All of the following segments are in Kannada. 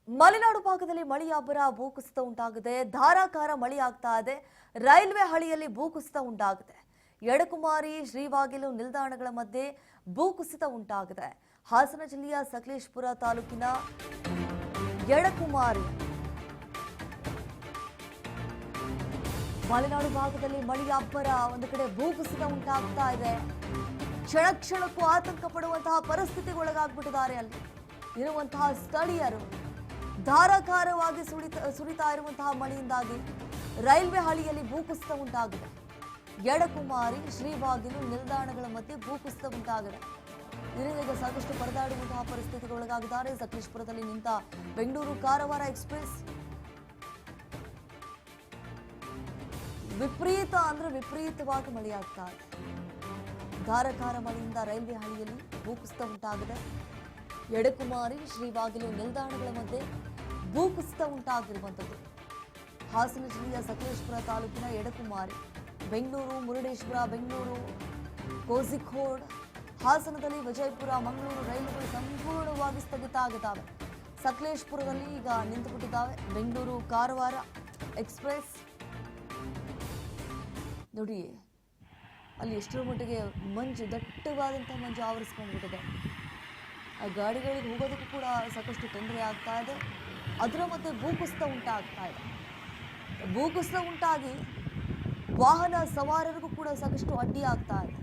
ಮಲೆನಾಡು ಭಾಗದಲ್ಲಿ ಮಳೆಯ ಅಬ್ಬರ ಭೂಕುಸಿತ ಉಂಟಾಗಿದೆ. ಧಾರಾಕಾರ ಮಳೆ ಆಗ್ತಾ ಇದೆ. ರೈಲ್ವೆ ಹಳಿಯಲ್ಲಿ ಭೂಕುಸಿತ ಉಂಟಾಗಿದೆ. ಎಡಕುಮಾರಿ ಶ್ರೀವಾಗಿಲು ನಿಲ್ದಾಣಗಳ ಮಧ್ಯೆ ಭೂಕುಸಿತ ಉಂಟಾಗಿದೆ. ಹಾಸನ ಜಿಲ್ಲೆಯ ಸಕಲೇಶಪುರ ತಾಲೂಕಿನ ಎಡಕುಮಾರಿ ಮಲೆನಾಡು ಭಾಗದಲ್ಲಿ ಮಳೆಯ ಅಬ್ಬರ, ಒಂದು ಕಡೆ ಭೂಕುಸಿತ ಉಂಟಾಗ್ತಾ ಇದೆ. ಕ್ಷಣ ಕ್ಷಣಕ್ಕೂ ಆತಂಕ ಪಡುವಂತಹ ಪರಿಸ್ಥಿತಿಗೆ ಒಳಗಾಗ್ಬಿಟ್ಟಿದ್ದಾರೆ ಅಲ್ಲಿ ಇರುವಂತಹ ಸ್ಥಳೀಯರು. ಧಾರಾಕಾರವಾಗಿ ಸುರಿತಾ ಇರುವಂತಹ ಮಳೆಯಿಂದಾಗಿ ರೈಲ್ವೆ ಹಳಿಯಲ್ಲಿ ಭೂಕುಸಿತ ಉಂಟಾಗಿದೆ. ಎಡಕುಮಾರಿ ಶ್ರೀವಾಗಿಲು ನಿಲ್ದಾಣಗಳ ಮಧ್ಯೆ ಭೂಕುಸಿತ ಉಂಟಾಗಿದೆ. ಇದರಿಂದ ಸಾಕಷ್ಟು ಪರದಾಡುವಂತಹ ಪರಿಸ್ಥಿತಿಗೆ ಒಳಗಾಗಿದ್ದಾರೆ. ಸಕಲೇಶಪುರದಲ್ಲಿ ನಿಂತ ಬೆಂಗಳೂರು ಕಾರವಾರ ಎಕ್ಸ್ಪ್ರೆಸ್ ವಿಪರೀತವಾಗಿ ಮಳೆಯಾಗ್ತಾ ಇದೆ. ಧಾರಾಕಾರ ಮಳೆಯಿಂದ ರೈಲ್ವೆ ಹಳಿಯಲ್ಲಿ ಭೂಕುಸಿತ ಉಂಟಾಗಿದೆ. ಎಡಕುಮಾರಿ ಶ್ರೀವಾಗಿಲು ನಿಲ್ದಾಣಗಳ ಮಧ್ಯೆ ಭೂಕುಸಿತ ಉಂಟಾಗಿರುವಂಥದ್ದು. ಹಾಸನ ಜಿಲ್ಲೆಯ ಸಕಲೇಶಪುರ ತಾಲೂಕಿನ ಎಡಕುಮಾರಿ, ಬೆಂಗಳೂರು ಮುರುಡೇಶ್ವರ, ಬೆಂಗಳೂರು ಕೋಝಿಕೋಡ್, ಹಾಸನದಲ್ಲಿ ವಿಜಯಪುರ, ಮಂಗಳೂರು ರೈಲುಗಳು ಸಂಪೂರ್ಣವಾಗಿ ಸ್ಥಗಿತ ಆಗಿದ್ದಾವೆ. ಸಕಲೇಶಪುರದಲ್ಲಿ ಈಗ ನಿಂತುಬಿಟ್ಟಿದ್ದಾವೆ. ಬೆಂಗಳೂರು ಕಾರವಾರ ಎಕ್ಸ್ಪ್ರೆಸ್ ನೋಡಿ, ಅಲ್ಲಿ ಎಷ್ಟರ ಮಟ್ಟಿಗೆ ಮಂಜು, ದಟ್ಟವಾದಂತಹ ಮಂಜು ಆವರಿಸ್ಕೊಂಡ್ಬಿಟ್ಟಿದೆ. ಆ ಗಾಡಿಗಳಿಗೆ ಹೋಗೋದಕ್ಕೂ ಕೂಡ ಸಾಕಷ್ಟು ತೊಂದರೆ ಆಗ್ತಾ ಇದೆ. ಅದರ ಮಧ್ಯೆ ಭೂಕುಸಿತ ಉಂಟಾಗ್ತಾ ಇದೆ. ಭೂಕುಸಿತ ಉಂಟಾಗಿ ವಾಹನ ಸವಾರರಿಗೂ ಕೂಡ ಸಾಕಷ್ಟು ಅಡ್ಡಿ ಆಗ್ತಾ ಇದೆ.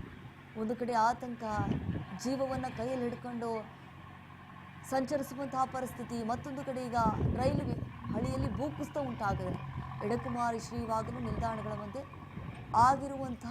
ಒಂದು ಕಡೆ ಆತಂಕ, ಜೀವವನ್ನು ಕೈಯಲ್ಲಿ ಹಿಡ್ಕೊಂಡು ಸಂಚರಿಸುವಂತಹ ಪರಿಸ್ಥಿತಿ. ಮತ್ತೊಂದು ಕಡೆ ಈಗ ರೈಲ್ವೆ ಹಳಿಯಲ್ಲಿ ಭೂಕುಸಿತ ಉಂಟಾಗಿದೆ. ಎಡಕುಮಾರಿ ಶ್ರೀವಾಗಿಲು ನಿಲ್ದಾಣಗಳ ಮಧ್ಯೆ ಆಗಿರುವಂತಹ